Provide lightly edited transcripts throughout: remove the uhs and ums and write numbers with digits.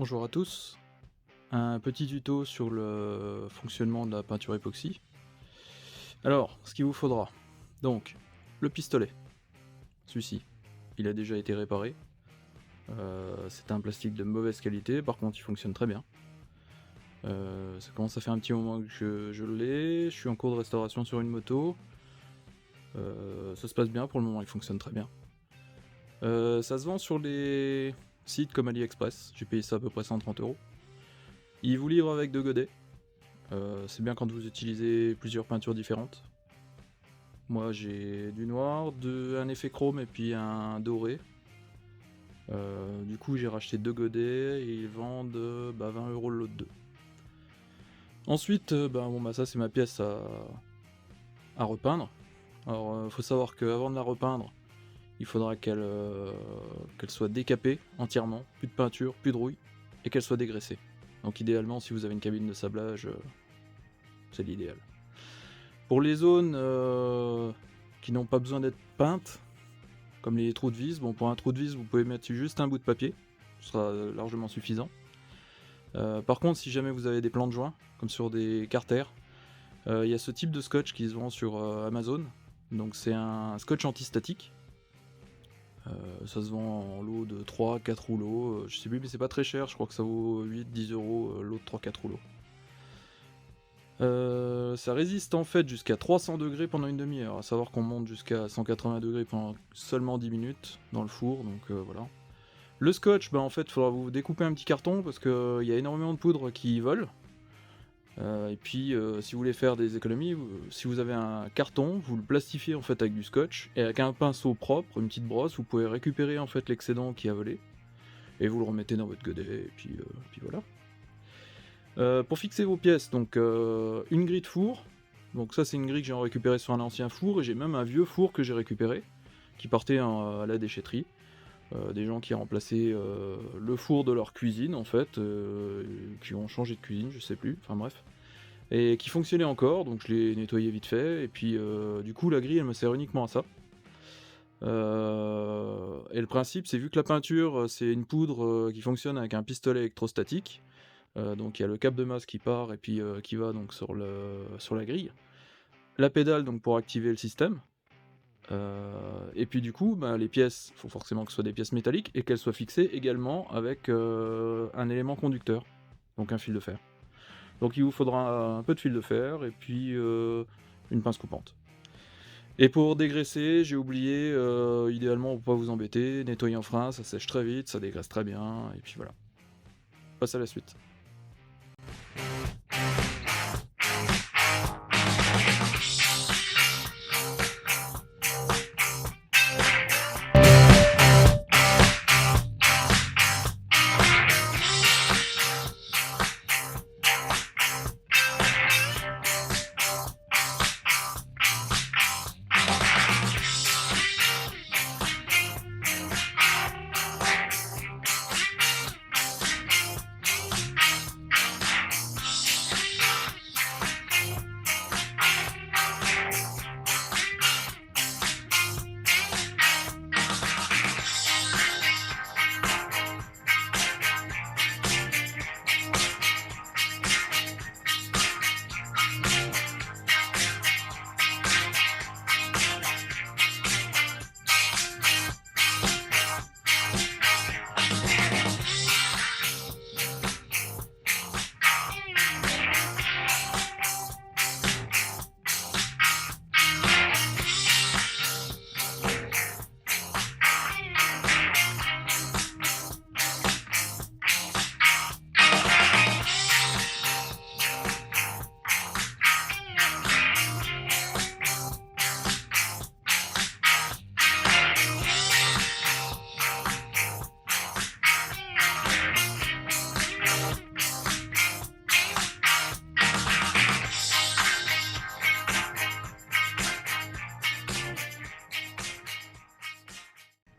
Bonjour à tous, un petit tuto sur le fonctionnement de la peinture époxy. Alors, ce qu'il vous faudra, donc, le pistolet, celui-ci, il a déjà été réparé. C'est un plastique de mauvaise qualité, par contre il fonctionne très bien. Ça commence à faire un petit moment que je l'ai, je suis en cours de restauration sur une moto. Ça se passe bien pour le moment, il fonctionne très bien. Ça se vend sur les sites comme AliExpress, j'ai payé ça à peu près 130 €. Il vous livre avec 2 godets. C'est bien quand vous utilisez plusieurs peintures différentes. Moi j'ai du noir, un effet chrome et puis un doré. Du coup j'ai racheté 2 godets et ils vendent 20 € le lot de 2. Ensuite, ça c'est ma pièce à repeindre. Alors faut savoir qu'avant de la repeindre, il faudra qu'elle soit décapée entièrement, plus de peinture, plus de rouille, et qu'elle soit dégraissée. Donc idéalement si vous avez une cabine de sablage, c'est l'idéal. Pour les zones qui n'ont pas besoin d'être peintes, comme les trous de vis, pour un trou de vis vous pouvez mettre juste un bout de papier, ce sera largement suffisant. Par contre si jamais vous avez des plans de joint, comme sur des carters, il y a ce type de scotch qui se vend sur Amazon, donc c'est un scotch antistatique. Ça se vend en lot de 3-4 rouleaux, je sais plus mais c'est pas très cher, je crois que ça vaut 8-10 € lot de 3-4 rouleaux. Ça résiste en fait jusqu'à 300 degrés pendant une demi-heure, à savoir qu'on monte jusqu'à 180 degrés pendant seulement 10 minutes dans le four, donc voilà. Le scotch, en fait, il faudra vous découper un petit carton parce qu'il y a énormément de poudre qui vole. Et puis, si vous voulez faire des économies, si vous avez un carton, vous le plastifiez en fait avec du scotch et avec un pinceau propre, une petite brosse, vous pouvez récupérer en fait l'excédent qui a volé et vous le remettez dans votre godet et puis voilà. Pour fixer vos pièces, donc une grille de four. Donc ça c'est une grille que j'ai récupérée sur un ancien four et j'ai même un vieux four que j'ai récupéré qui partait à la déchetterie. Des gens qui ont remplacé le four de leur cuisine en fait, qui ont changé de cuisine, je sais plus, enfin bref. Et qui fonctionnait encore, donc je l'ai nettoyé vite fait, et puis du coup la grille elle me sert uniquement à ça. Et le principe c'est vu que la peinture c'est une poudre qui fonctionne avec un pistolet électrostatique, donc il y a le câble de masse qui part et puis qui va donc sur la grille. La pédale donc pour activer le système. Et puis du coup, les pièces, faut forcément que ce soit des pièces métalliques et qu'elles soient fixées également avec un élément conducteur, donc un fil de fer. Donc il vous faudra un peu de fil de fer et puis une pince coupante. Et pour dégraisser, j'ai oublié, idéalement pour pas vous embêter, nettoyer en frein, ça sèche très vite, ça dégraisse très bien, et puis voilà. On passe à la suite.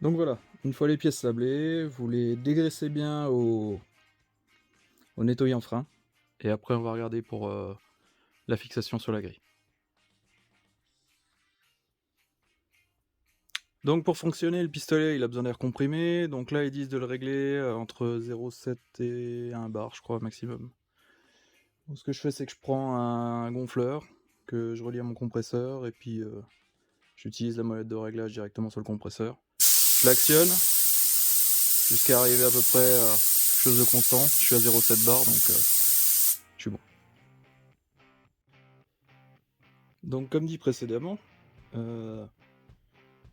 Donc voilà, une fois les pièces sablées, vous les dégraissez bien au nettoyant frein, et après on va regarder pour la fixation sur la grille. Donc pour fonctionner, le pistolet il a besoin d'air comprimé, donc là ils disent de le régler entre 0,7 et 1 bar je crois maximum. Donc, ce que je fais c'est que je prends un gonfleur que je relie à mon compresseur et puis j'utilise la molette de réglage directement sur le compresseur. Je l'actionne jusqu'à arriver à peu près à quelque chose de constant, je suis à 0,7 bar donc je suis bon. Donc comme dit précédemment,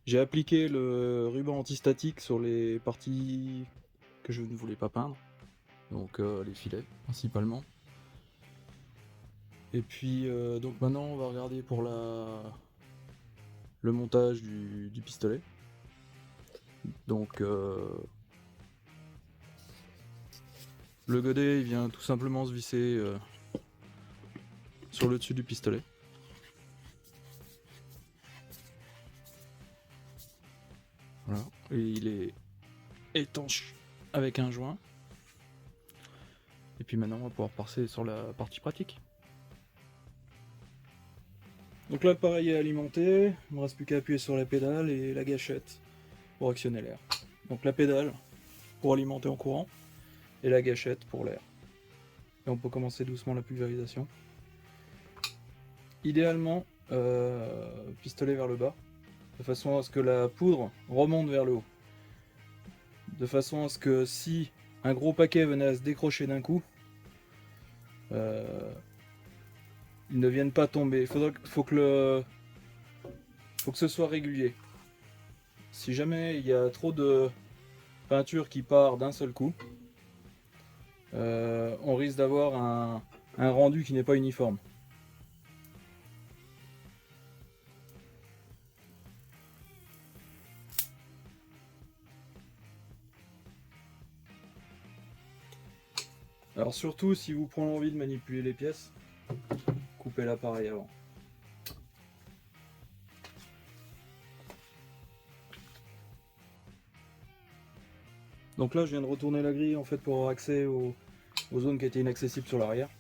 j'ai appliqué le ruban antistatique sur les parties que je ne voulais pas peindre, donc les filets principalement. Et puis donc maintenant on va regarder pour le montage du pistolet. Donc le godet il vient tout simplement se visser sur le dessus du pistolet. Voilà. Et il est étanche avec un joint. Et puis maintenant on va pouvoir passer sur la partie pratique. Donc l'appareil est alimenté, il me reste plus qu'à appuyer sur la pédale et la gâchette pour actionner l'air. Donc la pédale pour alimenter en courant et la gâchette pour l'air. Et on peut commencer doucement la pulvérisation. Idéalement, pistolet vers le bas, de façon à ce que la poudre remonte vers le haut. De façon à ce que si un gros paquet venait à se décrocher d'un coup, ils ne viennent pas tomber. Faut que ce soit régulier. Si jamais il y a trop de peinture qui part d'un seul coup, on risque d'avoir un rendu qui n'est pas uniforme. Alors surtout si vous prenez envie de manipuler les pièces, coupez l'appareil avant. Donc là je viens de retourner la grille en fait pour avoir accès aux zones qui étaient inaccessibles sur l'arrière.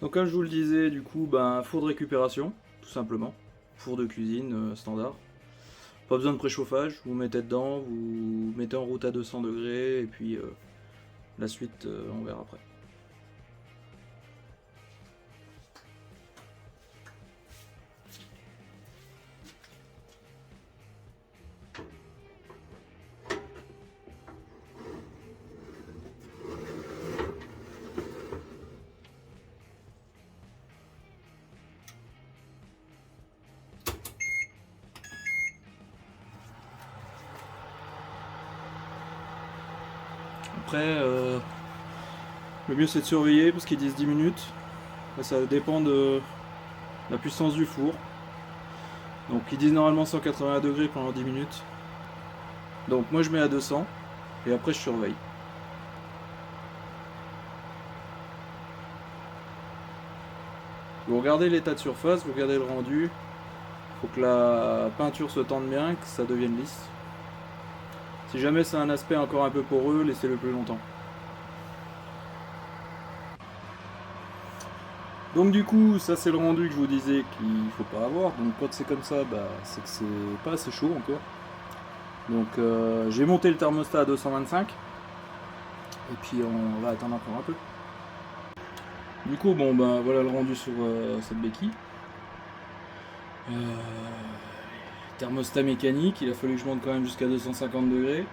Donc comme je vous le disais, du coup, four de récupération, tout simplement. Four de cuisine standard. Pas besoin de préchauffage, vous mettez dedans, vous mettez en route à 200 degrés et puis la suite on verra après. Après, le mieux c'est de surveiller parce qu'ils disent 10 minutes. Après, ça dépend de la puissance du four. Donc ils disent normalement 180 degrés pendant 10 minutes. Donc moi je mets à 200 et après je surveille. Vous regardez l'état de surface, vous regardez le rendu. Faut que la peinture se tende bien, que ça devienne lisse. Si jamais c'est un aspect encore un peu poreux, laissez-le plus longtemps. Donc du coup, ça c'est le rendu que je vous disais qu'il faut pas avoir. Donc quand c'est comme ça, bah, c'est que c'est pas assez chaud encore. Donc j'ai monté le thermostat à 225. Et puis on va attendre encore un peu. Du coup, bon ben voilà le rendu sur cette béquille. Thermostat mécanique, il a fallu que je monte quand même jusqu'à 250 degrés.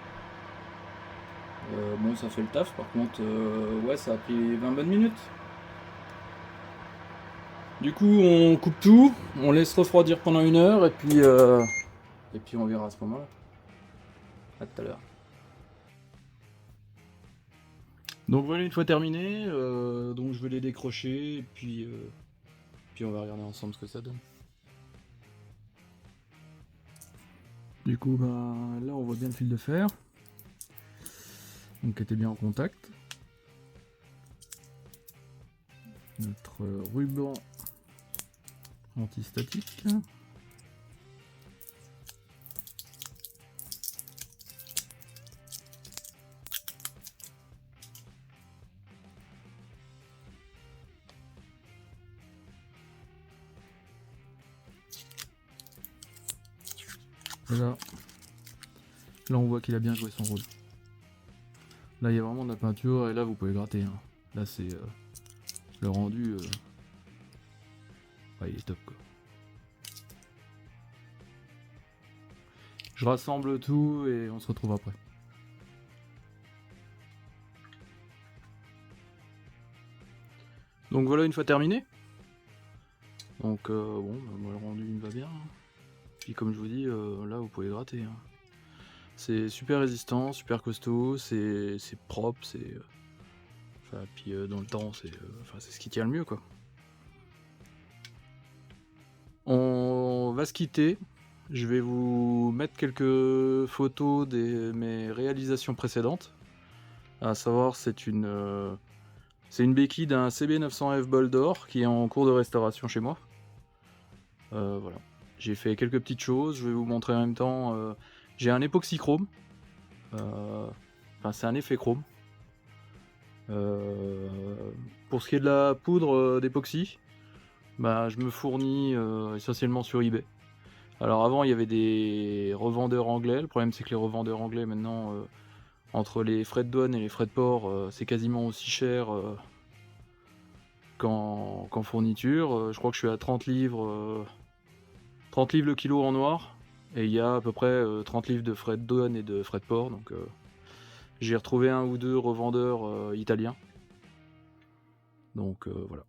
Bon, ça fait le taf, par contre, ouais, ça a pris 20 bonnes minutes. Du coup, on coupe tout, on laisse refroidir pendant 1 heure, et puis on verra à ce moment-là. À tout à l'heure. Donc voilà, une fois terminé, donc je vais les décrocher, et puis on va regarder ensemble ce que ça donne. Du coup, bah, là on voit bien le fil de fer, donc qui était bien en contact. Notre ruban antistatique. Voilà. Là on voit qu'il a bien joué son rôle. Là il y a vraiment de la peinture et là vous pouvez gratter. Hein. Là c'est le rendu. Ouais, il est top quoi. Je rassemble tout et on se retrouve après. Donc voilà une fois terminé. Donc bon, bah, moi, le rendu il me va bien. Puis comme je vous dis, là vous pouvez gratter. Hein. C'est super résistant, super costaud, c'est propre, c'est. Enfin, puis dans le temps, c'est ce qui tient le mieux quoi. On va se quitter. Je vais vous mettre quelques photos de mes réalisations précédentes. À savoir, c'est une béquille d'un CB900F bol d'or qui est en cours de restauration chez moi. Voilà. J'ai fait quelques petites choses. Je vais vous montrer en même temps. J'ai un époxy chrome. Enfin, c'est un effet chrome. Pour ce qui est de la poudre d'époxy, bah, je me fournis essentiellement sur eBay. Alors avant, il y avait des revendeurs anglais. Le problème, c'est que les revendeurs anglais, maintenant, entre les frais de douane et les frais de port, c'est quasiment aussi cher qu'en fourniture. Je crois que je suis à 30 livres, 30 livres le kilo en noir. Et il y a à peu près 30 livres de frais de douane et de frais de port. Donc j'ai retrouvé un ou deux revendeurs italiens. Donc voilà.